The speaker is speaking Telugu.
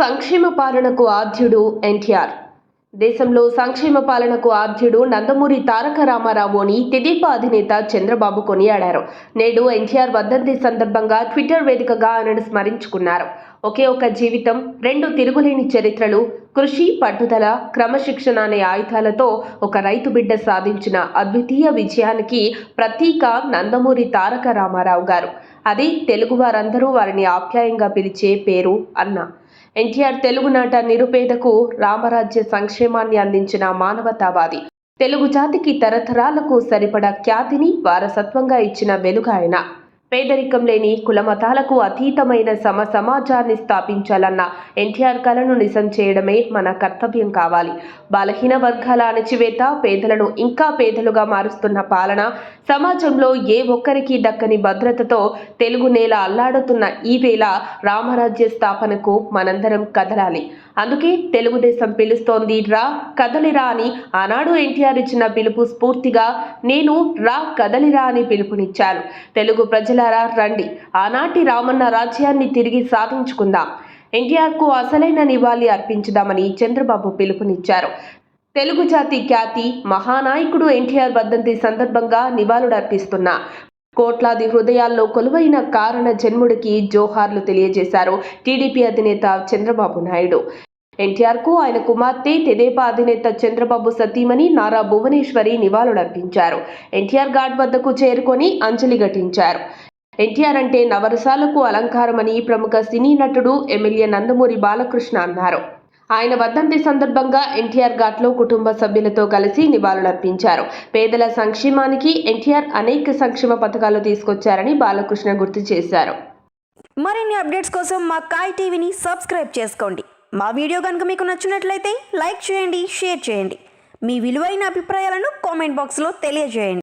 సంక్షేమ పాలనకు ఆద్యుడు ఎన్టీఆర్. దేశంలో సంక్షేమ పాలనకు ఆద్యుడు నందమూరి తారక రామారావు అని తెదేపా అధినేత చంద్రబాబు కొనియాడారు. నేడు ఎన్టీఆర్ వర్ధంతి సందర్భంగా ట్విట్టర్ వేదికగా ఆయనను స్మరించుకున్నారు. ఒకే ఒక జీవితం, రెండు తిరుగులేని చరిత్రలు, కృషి, పట్టుదల, క్రమశిక్షణ అనే ఆయుధాలతో ఒక రైతు బిడ్డ సాధించిన అద్వితీయ విజయానికి ప్రతీక నందమూరి తారక రామారావు గారు. అది తెలుగు వారందరూ వారిని ఆప్యాయంగా పిలిచే పేరు అన్న. ఎన్టీఆర్ తెలుగునాట నిరుపేదకు రామరాజ్య సంక్షేమాన్ని అందించిన మానవతావాది. తెలుగు జాతికి తరతరాలకు సరిపడా ఖ్యాతిని వారసత్వంగా ఇచ్చిన వెలుగాయన. పేదరికం లేని కులమతాలకు అతీతమైన సమాజాన్ని స్థాపించాలన్న ఎన్టీఆర్ కలను నిజం చేయడమే మన కర్తవ్యం కావాలి. బలహీన వర్గాల అణచివేత, పేదలను ఇంకా పేదలుగా మారుస్తున్న పాలన, సమాజంలో ఏ ఒక్కరికి దక్కని భద్రతతో తెలుగు నేల అల్లాడుతున్న ఈ వేళ రామరాజ్య స్థాపనకు మనందరం కదలాలి. అందుకే తెలుగుదేశం పిలుస్తోంది రా కదలిరా అని. ఆనాడు ఎన్టీఆర్ ఇచ్చిన పిలుపు స్ఫూర్తిగా నేను రా కదలిరా అని పిలుపునిచ్చాను. తెలుగు ప్రజలారా రండి, ఆనాటి రామన్న రాజ్యాన్ని తిరిగి సాధించుకుందాం, ఎన్టీఆర్కు అసలైన నివాళి అర్పించుదామని చంద్రబాబు పిలుపునిచ్చారు. తెలుగు జాతి ఖ్యాతి మహానాయకుడు ఎన్టీఆర్ వర్ధంతి సందర్భంగా నివాళులర్పిస్తున్నా కోట్లాది హృదయాల్లో కొలువైన కారణ జన్ముడికి జోహార్లు తెలియజేశారు టీడీపీ అధినేత చంద్రబాబు నాయుడు. ఎన్టీఆర్కు ఆయన కుమార్తె తెదేపా అధినేత చంద్రబాబు సతీమణి నారా భువనేశ్వరి నివాళులర్పించారు. ఎన్టీఆర్ ఘాట్ వద్దకు చేరుకొని అంజలి ఘటించారు. ఎన్టీఆర్ అంటే నవరసాలకు అలంకారమని ప్రముఖ సినీ నటుడు ఎమ్మెల్యే నందమూరి బాలకృష్ణ అన్నారు. ఆయన వర్ధంతి సందర్భంగా ఎన్టీఆర్ ఘాట్లో కుటుంబ సభ్యులతో కలిసి నివాళులర్పించారు. పేదల సంక్షేమానికి ఎన్టీఆర్ అనేక సంక్షేమ పథకాలు తీసుకొచ్చారని బాలకృష్ణ గుర్తు చేశారు. మరిన్ని అప్డేట్స్ కోసం మా కాయ్ టీవీని సబ్స్క్రైబ్ చేసుకోండి. మా వీడియో కనుక మీకు నచ్చినట్లయితే లైక్ చేయండి, షేర్ చేయండి. మీ విలువైన అభిప్రాయాలను కామెంట్ బాక్స్లో తెలియజేయండి.